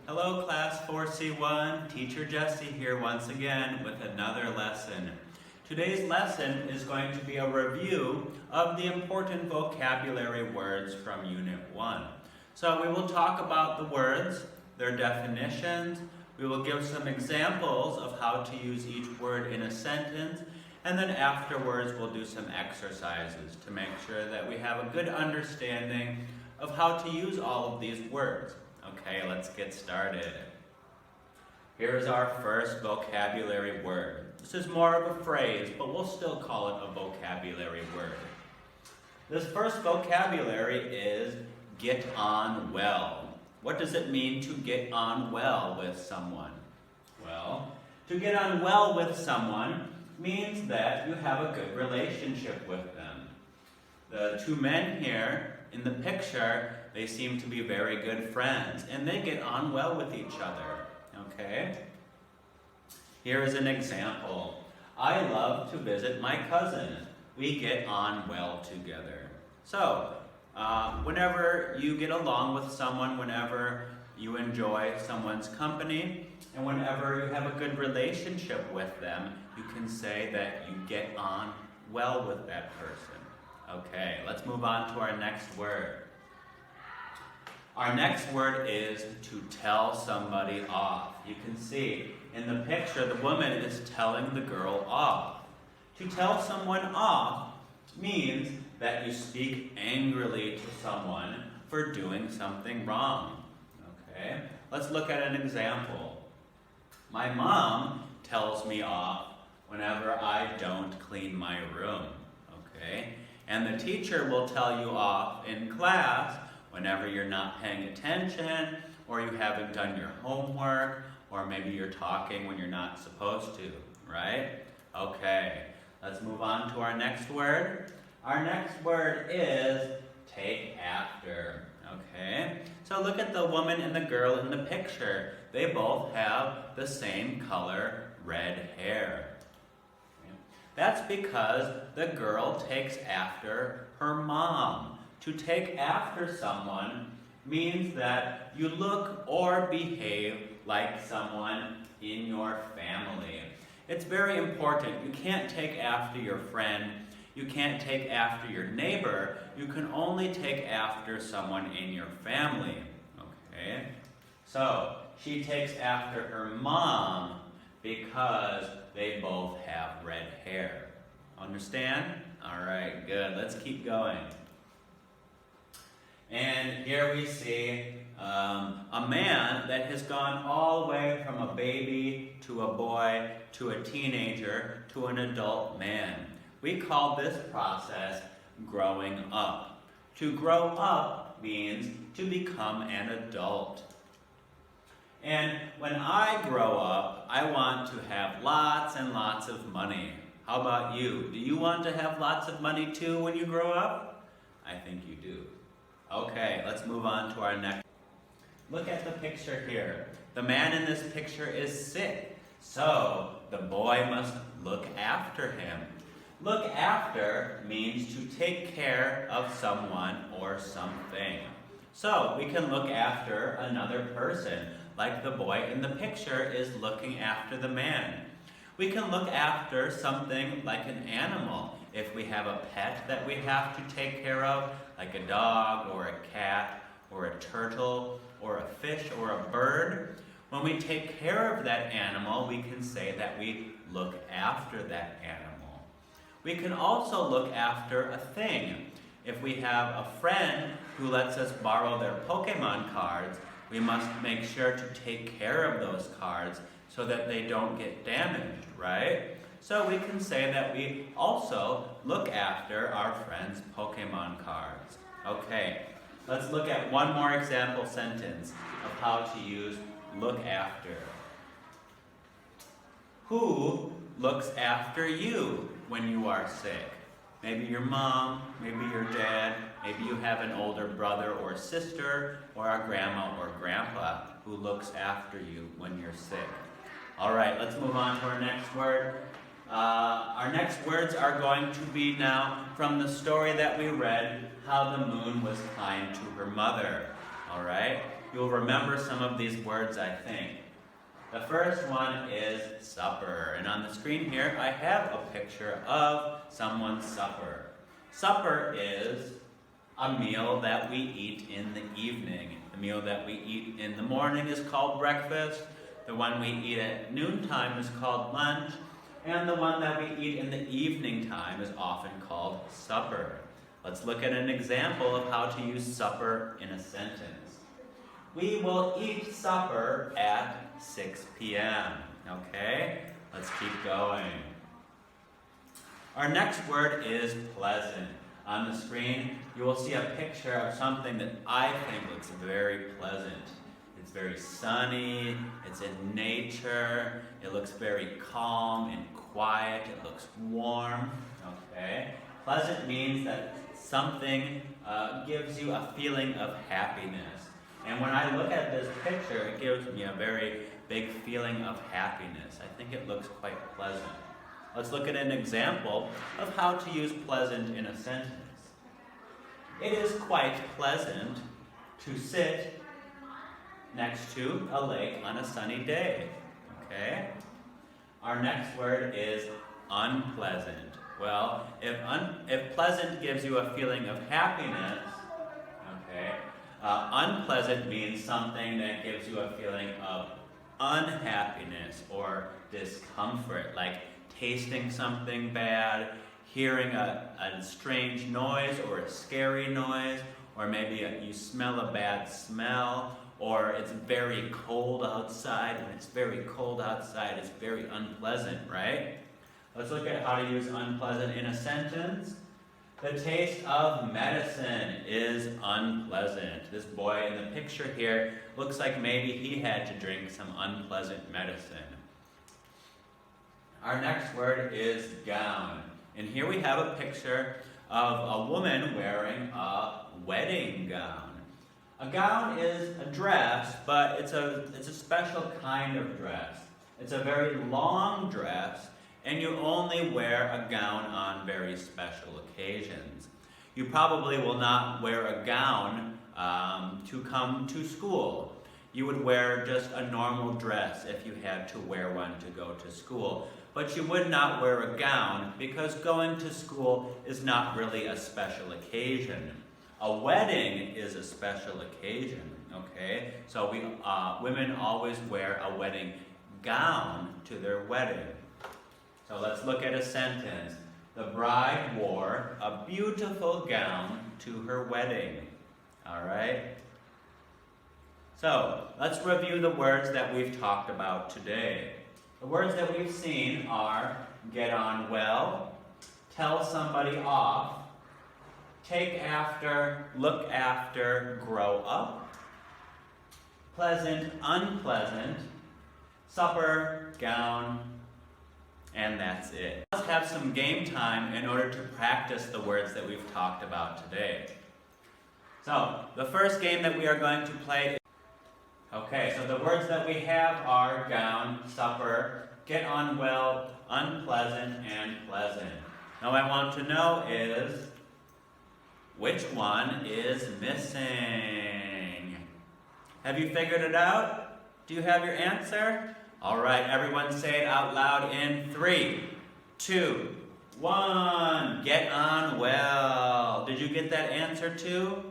Hello class 4C1, Teacher Jesse here once again with another lesson. Today's lesson is going to be a review of the important vocabulary words from Unit 1. So we will talk about the words, their definitions, we will give some examples of how to use each word in a sentence, and then afterwards we'll do some exercises to make sure that we have a good understanding of how to use all of these words. Okay, let's get started. Here's our first vocabulary word. This is more of a phrase, but we'll still call it a vocabulary word. This first vocabulary is get on well. What does it mean to get on well with someone? Well, to get on well with someone means that you have a good relationship with them. The two men here in the picture, they seem to be very good friends, and they get on well with each other, okay? Here is an example. I love to visit my cousin. We get on well together. So, whenever you get along with someone, whenever you enjoy someone's company, and whenever you have a good relationship with them, you can say that you get on well with that person. Okay, let's move on to our next word. Our next word is to tell somebody off. You can see in the picture the woman is telling the girl off. To tell someone off means that you speak angrily to someone for doing something wrong. Okay, let's look at an example. My mom tells me off whenever I don't clean my room. Okay, and the teacher will tell you off in class whenever you're not paying attention, or you haven't done your homework, or maybe you're talking when you're not supposed to, right? Okay, let's move on to our next word. Our next word is take after, okay? So look at the woman and the girl in the picture. They both have the same color, red hair. That's because the girl takes after her mom. To take after someone means that you look or behave like someone in your family. It's very important. You can't take after your friend. You can't take after your neighbor. You can only take after someone in your family. Okay? So, she takes after her mom because they both have red hair. Understand? All right, good. Let's keep going. And here we see a man that has gone all the way from a baby to a boy to a teenager to an adult man. We call this process growing up. To grow up means to become an adult. And when I grow up, I want to have lots and lots of money. How about you? Do you want to have lots of money too when you grow up? I think you do. Okay, let's move on to our next. Look at the picture here. The man in this picture is sick, so the boy must look after him. Look after means to take care of someone or something. So we can look after another person, like the boy in the picture is looking after the man. We can look after something like an animal. If we have a pet that we have to take care of, like a dog or a cat or a turtle or a fish or a bird, when we take care of that animal, we can say that we look after that animal. We can also look after a thing. If we have a friend who lets us borrow their Pokemon cards, we must make sure to take care of those cards so that they don't get damaged, right? So we can say that we also look after our friends' Pokemon cards. Okay, let's look at one more example sentence of how to use look after. Who looks after you when you are sick? Maybe your mom, maybe your dad, maybe you have an older brother or sister, or a grandma or grandpa who looks after you when you're sick. All right, let's move on to our next word. Our next words are going to be now from the story that we read, How the Moon Was Kind to Her Mother. All right? you'll remember some of these words, I think. The first one is supper. And on the screen here, I have a picture of someone's supper. Supper is a meal that we eat in the evening. The meal that we eat in the morning is called breakfast. The one we eat at noontime is called lunch. And the one that we eat in the evening time is often called supper. Let's look at an example of how to use supper in a sentence. We will eat supper at 6 p.m. Okay? Let's keep going. Our next word is pleasant. On the screen, you will see a picture of something that I think looks very pleasant. It's very sunny, it's in nature, it looks very calm and quiet, it looks warm. Okay? Pleasant means that something gives you a feeling of happiness. And when I look at this picture, it gives me a very big feeling of happiness. I think it looks quite pleasant. Let's look at an example of how to use pleasant in a sentence. It is quite pleasant to sit next to a lake on a sunny day. Okay? Our next word is unpleasant. Well, if pleasant gives you a feeling of happiness, okay, unpleasant means something that gives you a feeling of unhappiness or discomfort, like tasting something bad, hearing a strange noise or a scary noise, or maybe you smell a bad smell, or it's very cold outside. When it's very cold outside, it's very unpleasant, right? Let's look at how to use unpleasant in a sentence. The taste of medicine is unpleasant. This boy in the picture here looks like maybe he had to drink some unpleasant medicine. Our next word is gown. And here we have a picture of a woman wearing a wedding gown. A gown is a dress, but it's a special kind of dress. It's a very long dress, and you only wear a gown on very special occasions. You probably will not wear a gown to come to school. You would wear just a normal dress if you had to wear one to go to school. But you would not wear a gown because going to school is not really a special occasion. A wedding is a special occasion, okay? So women always wear a wedding gown to their wedding. So let's look at a sentence. The bride wore a beautiful gown to her wedding. All right? So let's review the words that we've talked about today. The words that we've seen are get on well, tell somebody off, take after, look after, grow up, pleasant, unpleasant, supper, gown, and that's it. Let's have some game time in order to practice the words that we've talked about today. So, the first game that we are going to play is... Okay, so the words that we have are gown, supper, get on well, unpleasant, and pleasant. Now what I want to know is, which one is missing? Have you figured it out? Do you have your answer? All right, everyone say it out loud in 3, 2, 1. Get on well. Did you get that answer too?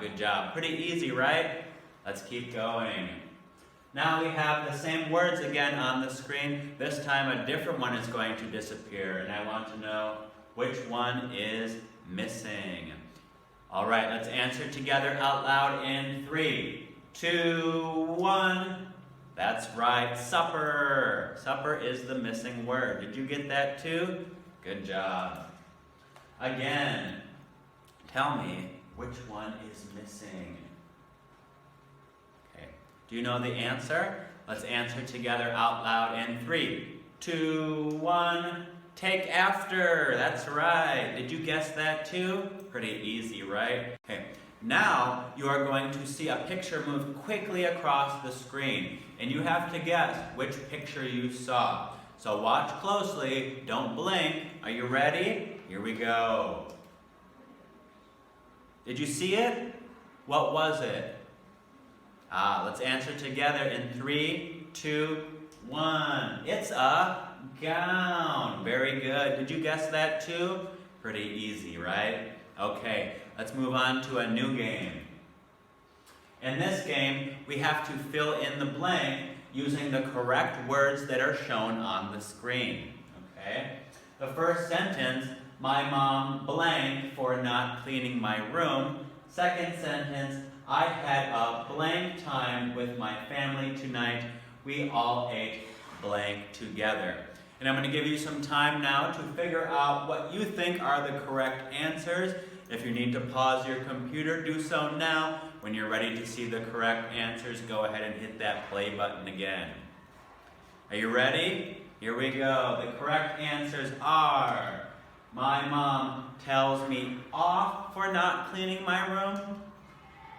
Good job. Pretty easy, right? Let's keep going. Now we have the same words again on the screen. This time a different one is going to disappear, and I want to know which one is missing. All right, let's answer together out loud in 3, 2, 1. That's right, supper. Supper is the missing word. Did you get that too? Good job. Again, tell me which one is missing. Okay, do you know the answer? Let's answer together out loud in 3, 2, 1. Take after. That's right. Did you guess that too? Pretty easy, right? Okay. Now you are going to see a picture move quickly across the screen, and you have to guess which picture you saw. So watch closely, don't blink. Are you ready? Here we go. Did you see it? What was it? Let's answer together in 3, 2, 1. It's a gown. Very good. Did you guess that too? Pretty easy, right? Okay, let's move on to a new game. In this game, we have to fill in the blank using the correct words that are shown on the screen. Okay? The first sentence, my mom blanked for not cleaning my room. Second sentence, I had a blank time with my family tonight. We all ate blank together. And I'm going to give you some time now to figure out what you think are the correct answers. If you need to pause your computer, do so now. When you're ready to see the correct answers, go ahead and hit that play button again. Are you ready? Here we go. The correct answers are, my mom tells me off for not cleaning my room.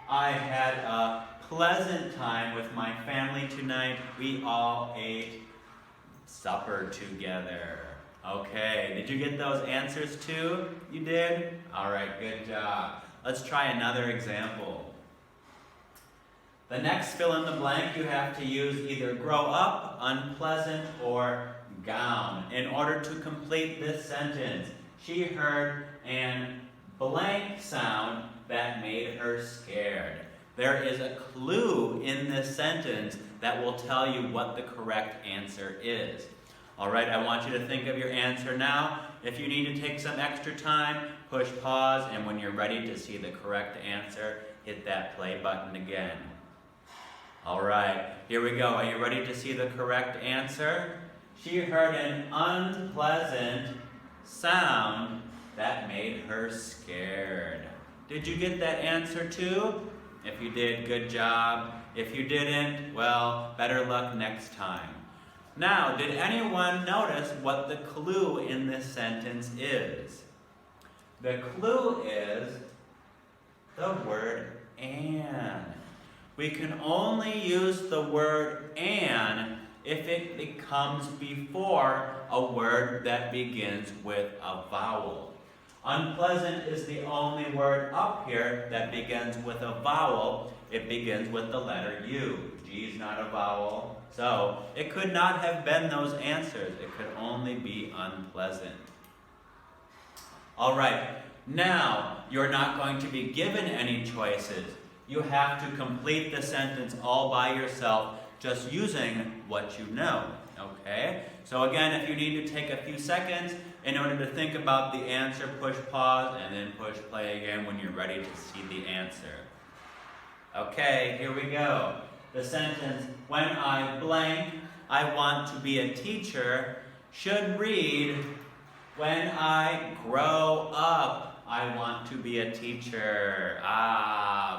I had a pleasant time with my family tonight. We all ate supper together. Okay, did you get those answers too? You did? All right, good job. Let's try another example. The next fill in the blank, you have to use either grow up, unpleasant, or gown. In order to complete this sentence, she heard an blank sound that made her scared. There is a clue in this sentence that will tell you what the correct answer is. All right, I want you to think of your answer now. If you need to take some extra time, push pause, and when you're ready to see the correct answer, hit that play button again. All right, here we go. Are you ready to see the correct answer? She heard an unpleasant sound that made her scared. Did you get that answer too? If you did, good job. If you didn't, well, better luck next time. Now, did anyone notice what the clue in this sentence is? The clue is the word "and." We can only use the word "and" if it comes before a word that begins with a vowel. Unpleasant is the only word up here that begins with a vowel. It begins with the letter U. G is not a vowel. So it could not have been those answers. It could only be unpleasant. All right, now you're not going to be given any choices. You have to complete the sentence all by yourself, just using what you know, okay? So again, if you need to take a few seconds in order to think about the answer, push pause and then push play again when you're ready to see the answer. Okay, here we go. The sentence, when I blank, I want to be a teacher, should read, when I grow up, I want to be a teacher.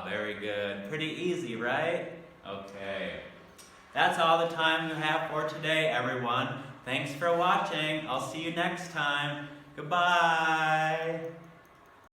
Very good. Pretty easy, right? Okay. That's all the time you have for today, everyone. Thanks for watching. I'll see you next time. Goodbye.